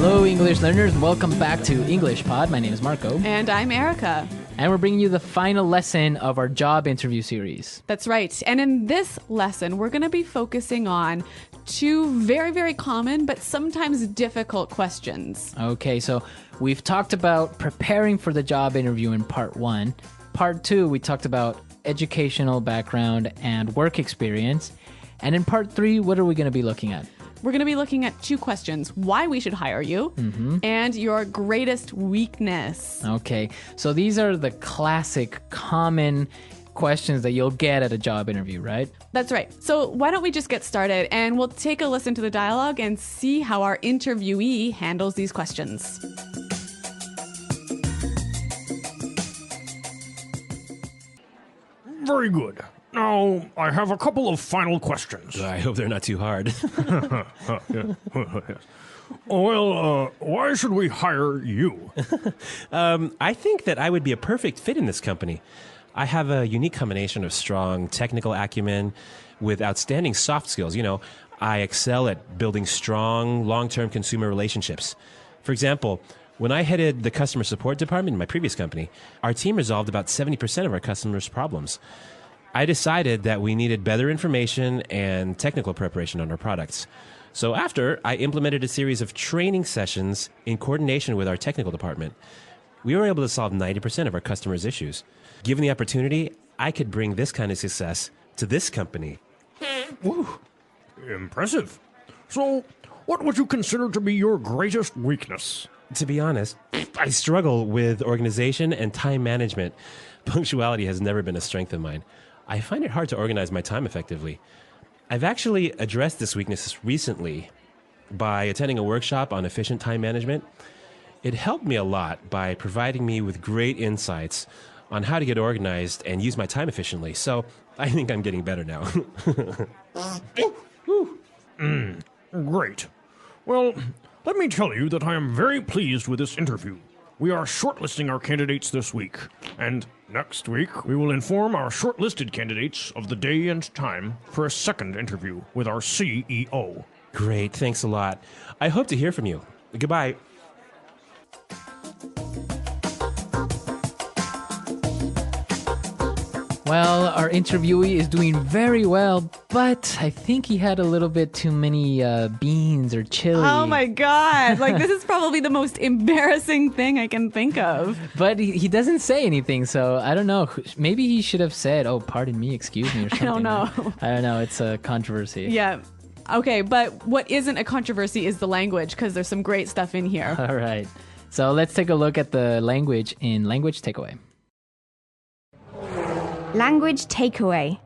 Hello, English learners. Welcome back to EnglishPod. My name is Marco. And I'm Erica. And we're bringing you the final lesson of our job interview series. That's right. And in this lesson, we're going to be focusing on two very, very common but sometimes difficult questions. Okay, so we've talked about preparing for the job interview in part 1. Part 2, we talked about educational background and work experience. And in part 3, what are we going to be looking at? We're going to be looking at two questions: why we should hire you and your greatest weakness. Okay, so these are the classic, common questions that you'll get at a job interview, right? That's right. So why don't we just get started and we'll take a listen to the dialogue and see how our interviewee handles these questions. Very good. Now, I have a couple of final questions. I hope they're not too hard. Well, why should we hire you? I think that I would be a perfect fit in this company. I have a unique combination of strong technical acumen with outstanding soft skills. You know, I excel at building strong, long-term consumer relationships. For example, when I headed the customer support department in my previous company, our team resolved about 70% of our customers' problems. I decided that we needed better information and technical preparation on our products. So after, I implemented a series of training sessions in coordination with our technical department. We were able to solve 90% of our customers' issues. Given the opportunity, I could bring this kind of success to this company. Woo, impressive. So, what would you consider to be your greatest weakness? To be honest, I struggle with organization and time management. Punctuality has never been a strength of mine. I find it hard to organize my time effectively. I've actually addressed this weakness recently by attending a workshop on efficient time management. It helped me a lot by providing me with great insights on how to get organized and use my time efficiently. So I think I'm getting better now. Great. Well, let me tell you that I am very pleased with this interview. We are shortlisting our candidates this week, and next week we will inform our shortlisted candidates of the day and time for a second interview with our CEO. Great, thanks a lot. I hope to hear from you. Goodbye. Well, our interviewee is doing very well, but I think he had a little bit too many beans or chili. Oh my God. Like, this is probably the most embarrassing thing I can think of. But he doesn't say anything, so I don't know. Maybe he should have said, "Oh, pardon me, excuse me," or something. I don't know. I don't know. It's a controversy. Yeah. Okay, but what isn't a controversy is the language, because there's some great stuff in here. All right. So let's take a look at the language in Language Takeaway. Language takeaway.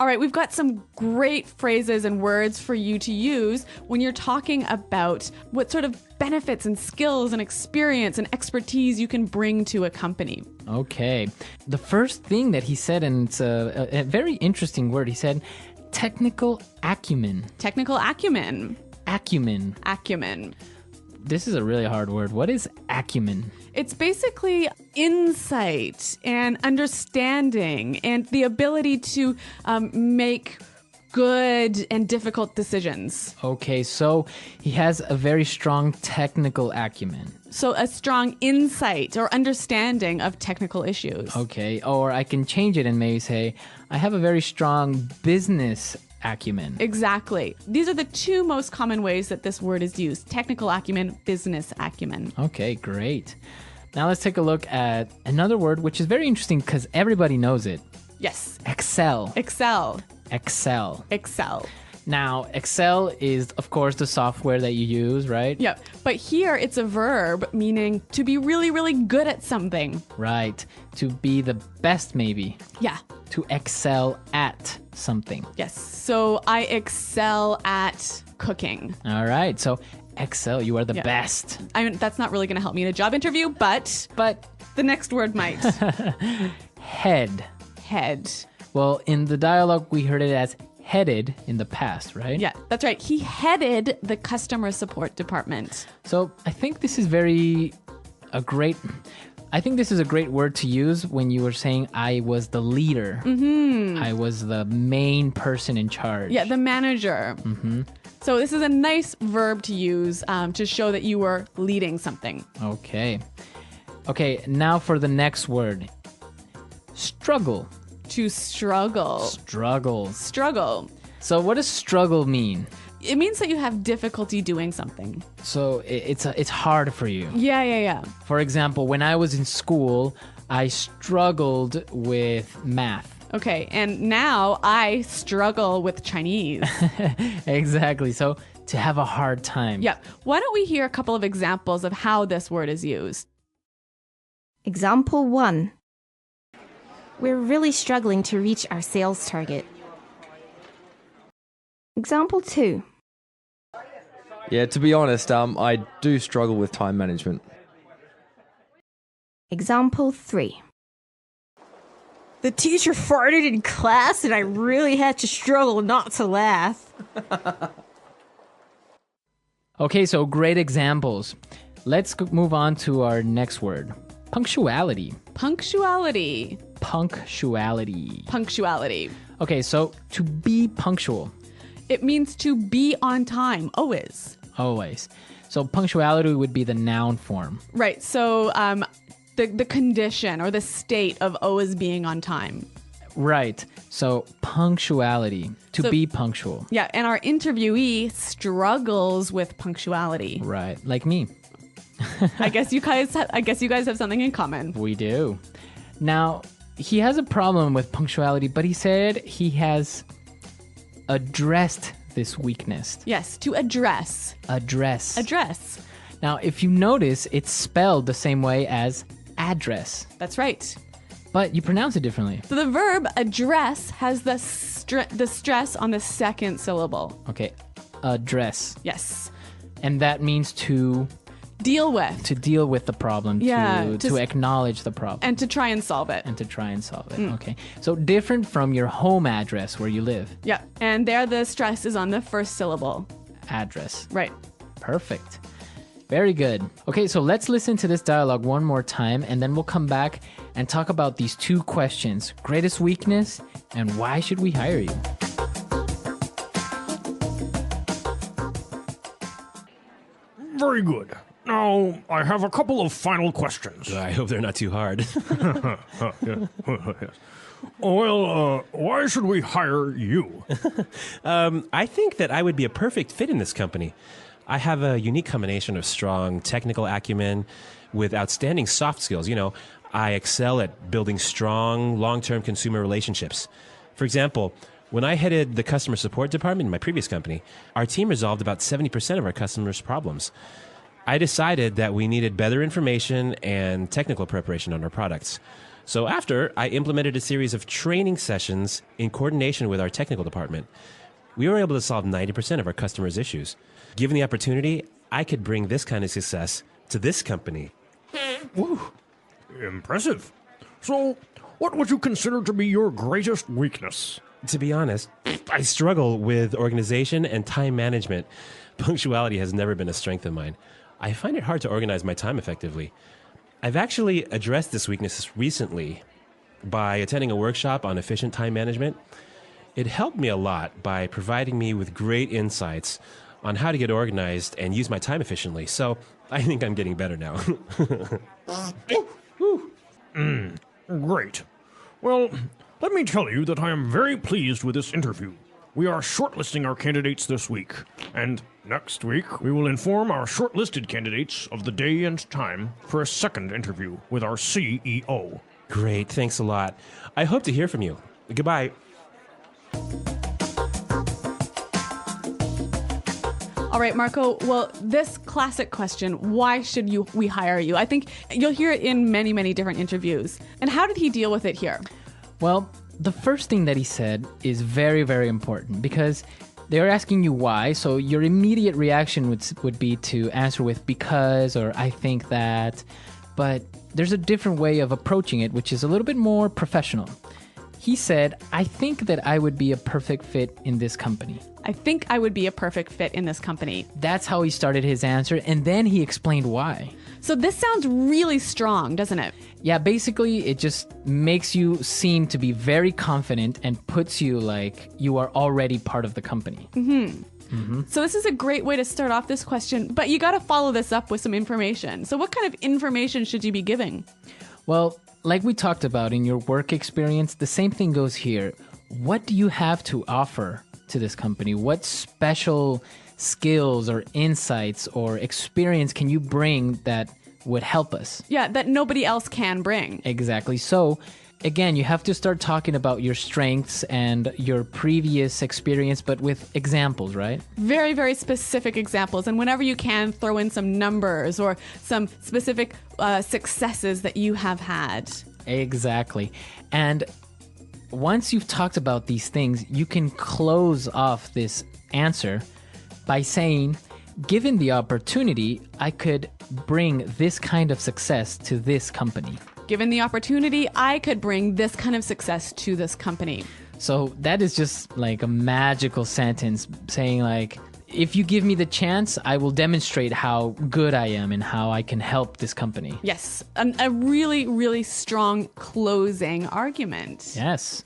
All right, we've got some great phrases and words for you to use when you're talking about what sort of benefits and skills and experience and expertise you can bring to a company. Okay. The first thing that he said, and it's a very interesting word, he said technical acumen. Technical acumen. Acumen. Acumen. This is a really hard word. What is acumen? It's basically insight and understanding and the ability to make good and difficult decisions. Okay, so he has a very strong technical acumen. So a strong insight or understanding of technical issues. Okay, or I can change it and maybe say, I have a very strong business acumen. Exactly. These are the two most common ways that this word is used: technical acumen, business acumen. Okay, great. Now let's take a look at another word which is very interesting because everybody knows it. Yes. Excel. Excel. Excel. Excel. Now, Excel is, of course, the software that you use, right? Yeah, but here it's a verb meaning to be really, really good at something. Right. To be the best, maybe. Yeah. To excel at something. Yes. So I excel at cooking. All right. So excel, you are the best. I mean, that's not really going to help me in a job interview, but the next word might. Head. Head. Well, in the dialogue, we heard it as headed in the past, right? Yeah, that's right. He headed the customer support department. So I think this is I think this is a great word to use when you were saying I was the leader. Mm-hmm. I was the main person in charge. Yeah, the manager. Mm-hmm. So this is a nice verb to use to show that you were leading something. Okay. Okay, now for the next word. Struggle. To struggle. Struggle. Struggle. So what does struggle mean? It means that you have difficulty doing something. So it's hard for you. Yeah. For example, when I was in school, I struggled with math. Okay, and now I struggle with Chinese. Exactly. So to have a hard time. Yeah. Why don't we hear a couple of examples of how this word is used? Example 1. We're really struggling to reach our sales target. Example 2. Yeah, to be honest, I do struggle with time management. Example 3. The teacher farted in class and I really had to struggle not to laugh. Okay, so great examples. Let's move on to our next word. Punctuality. Punctuality. Punctuality. Punctuality. Okay, so to be punctual. It means to be on time, always. Always. So punctuality would be the noun form. Right, so the condition or the state of always being on time. Right. So punctuality, to be punctual. Yeah, and our interviewee struggles with punctuality. Right, like me. I guess you guys have something in common. We do. Now, he has a problem with punctuality, but he said he has addressed this weakness. Yes, to address. Address. Address. Now, if you notice, it's spelled the same way as address, That's right. but you pronounce it differently. So the verb address has the stress on the second syllable. Okay, address. Yes. And that means to Deal with. deal with the problem, Yeah, to acknowledge the problem. And to try and solve it. And to try and solve it. Okay. So different from your home address where you live. Yeah. And there the stress is on the first syllable. Address. Right. Perfect. Very good. Okay, so let's listen to this dialogue one more time and then we'll come back and talk about these two questions. Greatest weakness and why should we hire you? Very good. Now, I have a couple of final questions. I hope they're not too hard. Yes. Well, why should we hire you? I think that I would be a perfect fit in this company. I have a unique combination of strong technical acumen with outstanding soft skills. You know, I excel at building strong, long-term consumer relationships. For example, when I headed the customer support department in my previous company, our team resolved about 70% of our customers' problems. I decided that we needed better information and technical preparation on our products. So after, I implemented a series of training sessions in coordination with our technical department. We were able to solve 90% of our customers' issues. Given the opportunity, I could bring this kind of success to this company. Woo, impressive. So, what would you consider to be your greatest weakness? To be honest, I struggle with organization and time management. Punctuality has never been a strength of mine. I find it hard to organize my time effectively. I've actually addressed this weakness recently by attending a workshop on efficient time management. It helped me a lot by providing me with great insights on how to get organized and use my time efficiently. So I think I'm getting better now. Great. Well, let me tell you that I am very pleased with this interview. We are shortlisting our candidates this week, and next week we will inform our shortlisted candidates of the day and time for a second interview with our CEO. Great, thanks a lot. I hope to hear from you. Goodbye. All right, Marco. Well, this classic question, why should we hire you? I think you'll hear it in many, many different interviews. And how did he deal with it here? Well, the first thing that he said is very, very important because they're asking you why. So your immediate reaction would be to answer with because or I think that. But there's a different way of approaching it, which is a little bit more professional. He said, I think that I would be a perfect fit in this company. I think I would be a perfect fit in this company. That's how he started his answer, and then he explained why. So this sounds really strong, doesn't it? Yeah, basically, it just makes you seem to be very confident and puts you like you are already part of the company. So this is a great way to start off this question, but you got to follow this up with some information. So what kind of information should you be giving? Well, like we talked about in your work experience, the same thing goes here. What do you have to offer to this company? What special skills or insights or experience can you bring that would help us? Yeah, that nobody else can bring. Exactly. So, again, you have to start talking about your strengths and your previous experience, but with examples, right? Very, very specific examples. And whenever you can, throw in some numbers or some specific successes that you have had. Exactly. And once you've talked about these things, you can close off this answer by saying, given the opportunity, I could bring this kind of success to this company. Given the opportunity, I could bring this kind of success to this company. So that is just like a magical sentence saying like, if you give me the chance, I will demonstrate how good I am and how I can help this company. Yes, a really, really strong closing argument. Yes.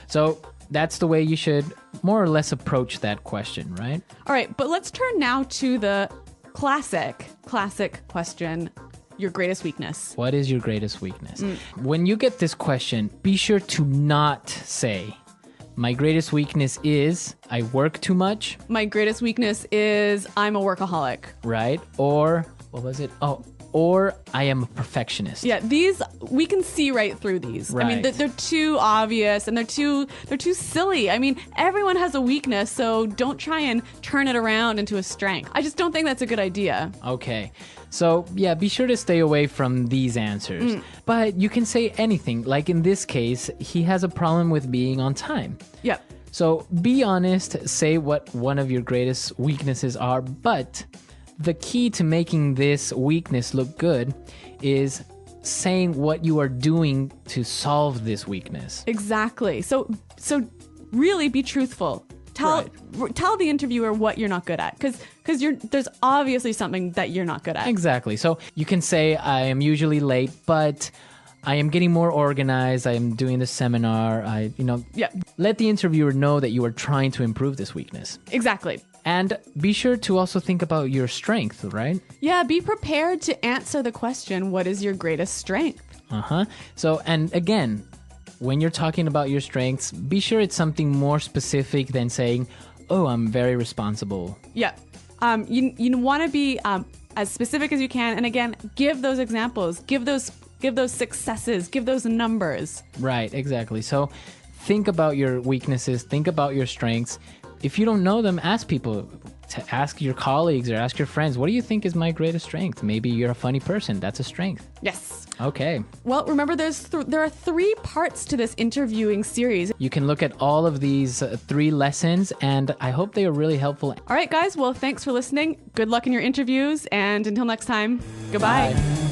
So that's the way you should more or less approach that question, right? All right, but let's turn now to the classic question, your greatest weakness. What is your greatest weakness? When you get this question, be sure to not say, my greatest weakness is I work too much. My greatest weakness is I'm a workaholic. Right? Or, what was it? Or I am a perfectionist. Yeah, these, we can see right through these. I mean, Right. they're too obvious and they're too silly. I mean, everyone has a weakness, so don't try and turn it around into a strength. I just don't think that's a good idea. Okay. So, yeah, be sure to stay away from these answers. But you can say anything. Like in this case, he has a problem with being on time. Yep. So be honest, say what one of your greatest weaknesses are, but the key to making this weakness look good is saying what you are doing to solve this weakness. Exactly. So really be truthful. Tell the interviewer what you're not good at, because there's obviously something that you're not good at. Exactly. So you can say, I am usually late, but I am getting more organized. I am doing the seminar. Let the interviewer know that you are trying to improve this weakness. Exactly. And be sure to also think about your strength, right? Yeah, be prepared to answer the question, what is your greatest strength? So, and again, when you're talking about your strengths, be sure it's something more specific than saying, oh, I'm very responsible. Yeah. You want to be as specific as you can. And again, give those examples, give those successes, give those numbers. Right, exactly. So think about your weaknesses, think about your strengths. If you don't know them, ask people, to ask your colleagues or ask your friends, what do you think is my greatest strength? Maybe you're a funny person. That's a strength. Yes. Okay. Well, remember, there are 3 parts to this interviewing series. You can look at all of these 3 lessons, and I hope they are really helpful. All right, guys. Well, thanks for listening. Good luck in your interviews. And until next time, goodbye. Bye.